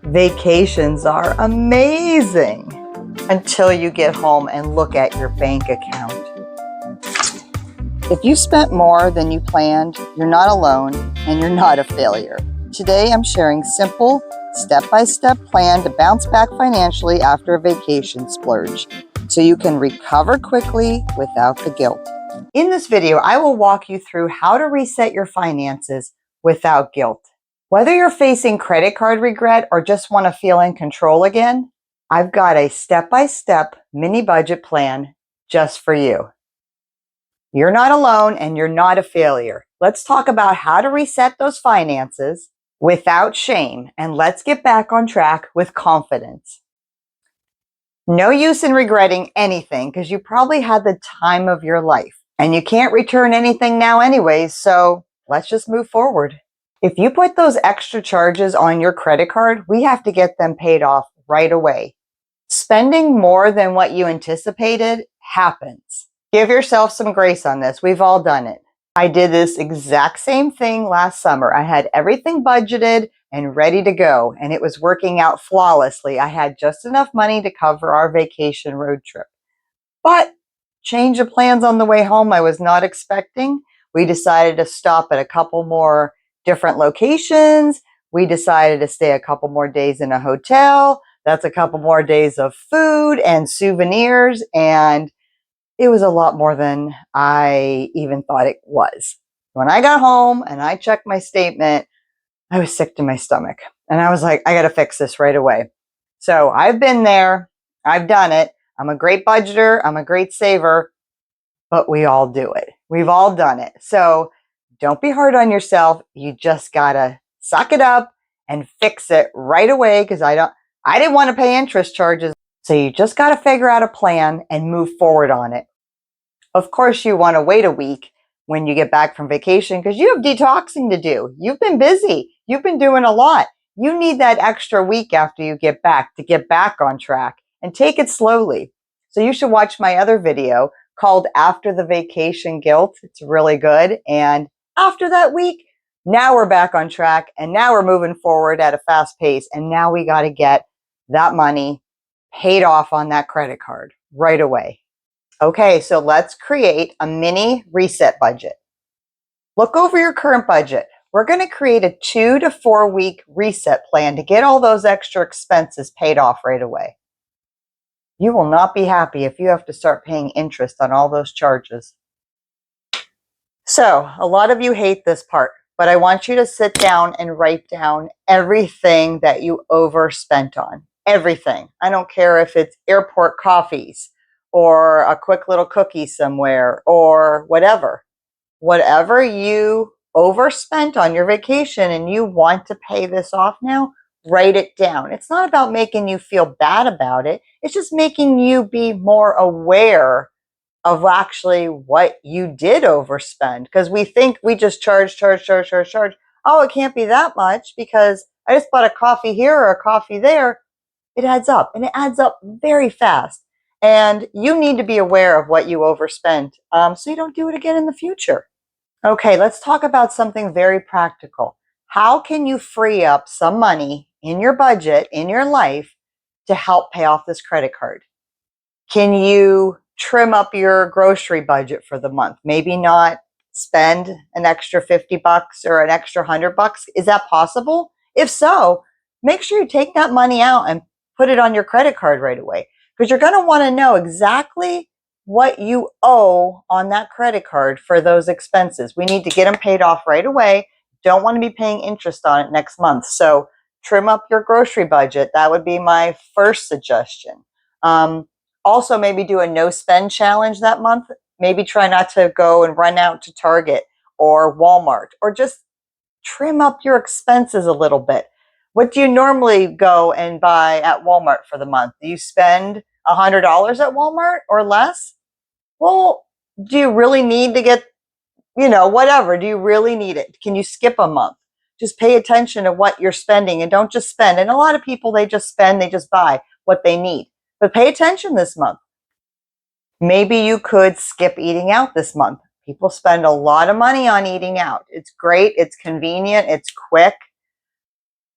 Vacations are amazing until you get home and look at your bank account. If you spent more than you planned, you're not alone and you're not a failure. Today I'm sharing simple, step-by-step plan to bounce back financially after a vacation splurge so you can recover quickly without the guilt. In this video, I will walk you through how to reset your finances without guilt. Whether you're facing credit card regret or just want to feel in control again, I've got a step-by-step mini budget plan just for you. You're not alone and you're not a failure. Let's talk about how to reset those finances without shame, and let's get back on track with confidence. No use in regretting anything because you probably had the time of your life and you can't return anything now anyways, so let's just move forward. If you put those extra charges on your credit card, we have to get them paid off right away. Spending more than what you anticipated happens. Give yourself some grace on this. We've all done it. I did this exact same thing last summer. I had everything budgeted and ready to go, and it was working out flawlessly. I had just enough money to cover our vacation road trip. But change of plans on the way home I was not expecting. We decided to stop at a couple more different locations. We decided to stay a couple more days in a hotel. That's a couple more days of food and souvenirs, and it was a lot more than I even thought it was. When I got home and I checked my statement, I was sick to my stomach. And I was like, I got to fix this right away. So I've been there. I've done it. I'm a great budgeter. I'm a great saver, but we all do it. We've all done it. So don't be hard on yourself. You just got to suck it up and fix it right away, because I didn't want to pay interest charges. So you just got to figure out a plan and move forward on it. Of course, you want to wait a week when you get back from vacation because you have detoxing to do. You've been busy. You've been doing a lot. You need that extra week after you get back to get back on track, and take it slowly. So you should watch my other video called After the Vacation Guilt. It's really good. And after that week, now we're back on track, and now we're moving forward at a fast pace. And now we got to get that money paid off on that credit card right away. Okay, so let's create a mini reset budget. Look over your current budget. We're going to create a 2 to 4 week reset plan to get all those extra expenses paid off right away. You will not be happy if you have to start paying interest on all those charges. So, a lot of you hate this part, but I want you to sit down and write down everything that you overspent on. Everything. I don't care if it's airport coffees or a quick little cookie somewhere or whatever. Whatever you overspent on your vacation and you want to pay this off now, write it down. It's not about making you feel bad about it. It's just making you be more aware of actually what you did overspend. Because we think we just charge. Oh, it can't be that much because I just bought a coffee here or a coffee there. It adds up, and it adds up very fast. And you need to be aware of what you overspent so you don't do it again in the future. Okay, let's talk about something very practical. How can you free up some money in your budget, in your life, to help pay off this credit card? Can you trim up your grocery budget for the month? Maybe not spend an extra $50 or an extra $100. Is that possible? If so, make sure you take that money out and put it on your credit card right away, because you're going to want to know exactly what you owe on that credit card for those expenses. We need to get them paid off right away. Don't want to be paying interest on it next month. So trim up your grocery budget. That would be my first suggestion. Also, maybe do a no spend challenge that month. Maybe try not to go and run out to Target or Walmart, or just trim up your expenses a little bit. What do you normally go and buy at Walmart for the month? Do you spend $100 at Walmart or less? Well, do you really need to get, whatever? Do you really need it? Can you skip a month? Just pay attention to what you're spending and don't just spend. And a lot of people, they just buy what they need. But pay attention this month. Maybe you could skip eating out this month. People spend a lot of money on eating out. It's great. It's convenient. It's quick.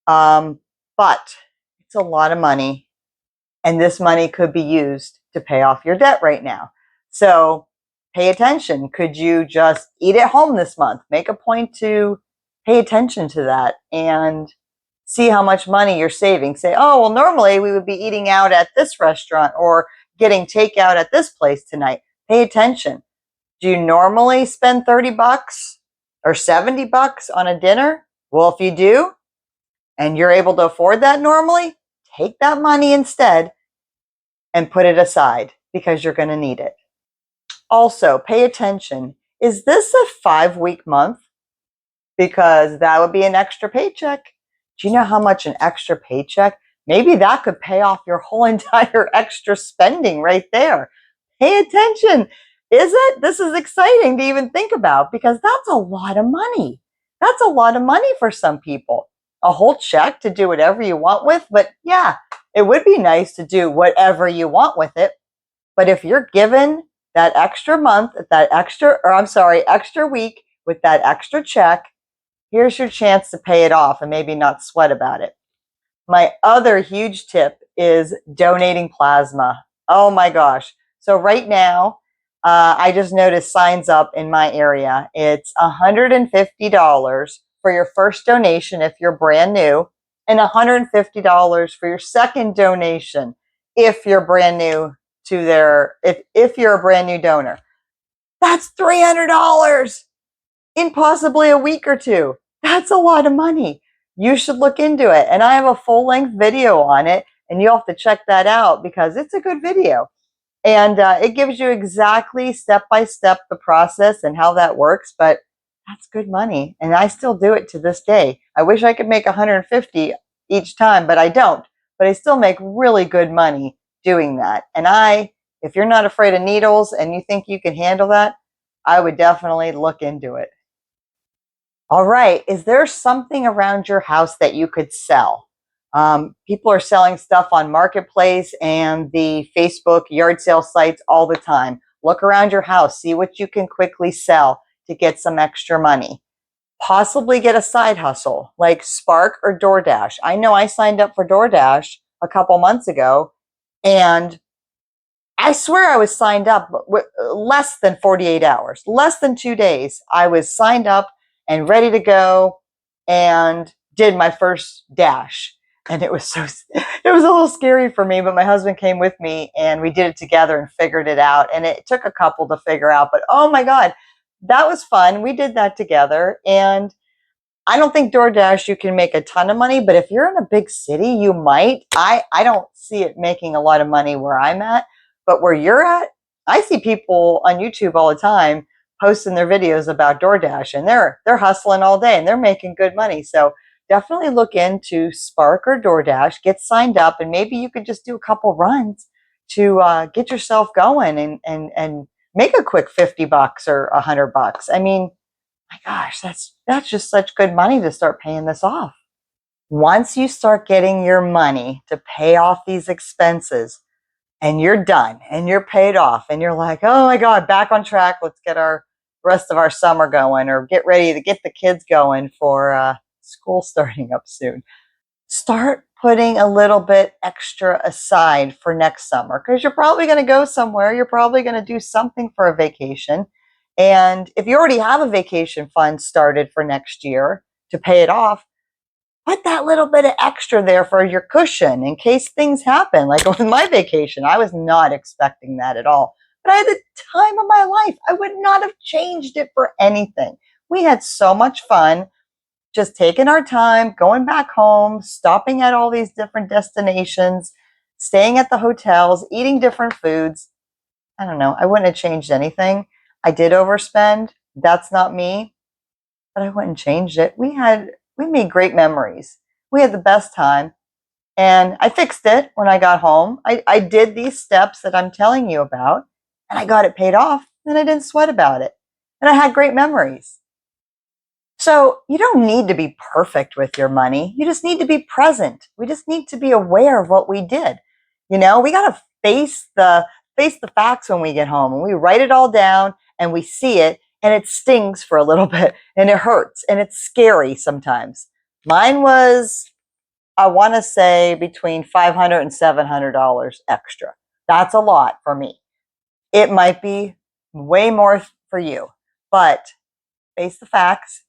But It's a lot of money, and this money could be used to pay off your debt right now. So pay attention. Could you just eat at home this month? Make a point to pay attention to that and see how much money you're saving. Say, oh, well, normally we would be eating out at this restaurant or getting takeout at this place tonight. Pay attention. Do you normally spend 30 bucks or 70 bucks on a dinner? Well, if you do, and you're able to afford that normally, take that money instead and put it aside because you're going to need it. Also, pay attention. Is this a 5-week month? Because that would be an extra paycheck. Do you know how much an extra paycheck? Maybe that could pay off your whole entire extra spending right there. Pay attention. Is it? This is exciting to even think about because that's a lot of money. That's a lot of money for some people. A whole check to do whatever you want with, but yeah, it would be nice to do whatever you want with it. But if you're given that extra month, extra week with that extra check, here's your chance to pay it off and maybe not sweat about it. My other huge tip is donating plasma. Oh my gosh. So right now, I just noticed signs up in my area. It's $150 for your first donation if you're brand new, and $150 for your second donation if you're brand new to if you're a brand new donor. That's $300 in possibly a week or two. That's a lot of money. You should look into it. And I have a full-length video on it, and you'll have to check that out because it's a good video. And it gives you exactly step-by-step the process and how that works, but that's good money. And I still do it to this day. I wish I could make 150 each time, but I don't. But I still make really good money doing that. And if you're not afraid of needles and you think you can handle that, I would definitely look into it. All right. Is there something around your house that you could sell? People are selling stuff on Marketplace and the Facebook yard sale sites all the time. Look around your house, see what you can quickly sell to get some extra money. Possibly get a side hustle like Spark or DoorDash. I know I signed up for DoorDash a couple months ago, and I swear I was signed up less than 48 hours, less than 2 days. I was signed up and ready to go and did my first dash. And it was a little scary for me, but my husband came with me and we did it together and figured it out. And it took a couple to figure out, but oh my God, that was fun. We did that together. And I don't think DoorDash, you can make a ton of money, but if you're in a big city, you might. I don't see it making a lot of money where I'm at, but where you're at, I see people on YouTube all the time posting their videos about DoorDash, and they're hustling all day and they're making good money. So definitely look into Spark or DoorDash, get signed up, and maybe you could just do a couple runs to get yourself going and make a quick 50 bucks or 100 bucks. I mean, my gosh, that's just such good money to start paying this off. Once you start getting your money to pay off these expenses and you're done and you're paid off and you're like, oh my God, back on track. Let's get our rest of our summer going or get ready to get the kids going for school starting up soon. Start putting a little bit extra aside for next summer because you're probably going to go somewhere. You're probably going to do something for a vacation. And if you already have a vacation fund started for next year to pay it off, put that little bit of extra there for your cushion in case things happen. Like with my vacation, I was not expecting that at all. But I had the time of my life. I would not have changed it for anything. We had so much fun just taking our time, going back home, stopping at all these different destinations, staying at the hotels, eating different foods. I don't know. I wouldn't have changed anything. I did overspend. That's not me, but I wouldn't change it. We made great memories. We had the best time, and I fixed it when I got home. I did these steps that I'm telling you about, and I got it paid off, and I didn't sweat about it. And I had great memories. So you don't need to be perfect with your money. You just need to be present. We just need to be aware of what we did. We got to face the facts when we get home, and we write it all down and we see it, and it stings for a little bit and it hurts and it's scary sometimes. Mine was I want to say between $500 and $700 extra. That's a lot for me. It might be way more for you, but face the facts,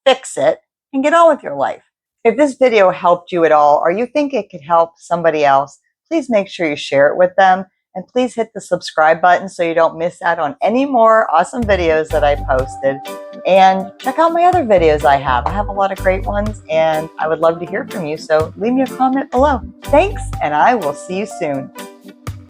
fix it, and get on with your life. If this video helped you at all, or you think it could help somebody else, please make sure you share it with them. And please hit the subscribe button so you don't miss out on any more awesome videos that I posted. And check out my other videos I have. I have a lot of great ones, and I would love to hear from you. So leave me a comment below. Thanks, and I will see you soon.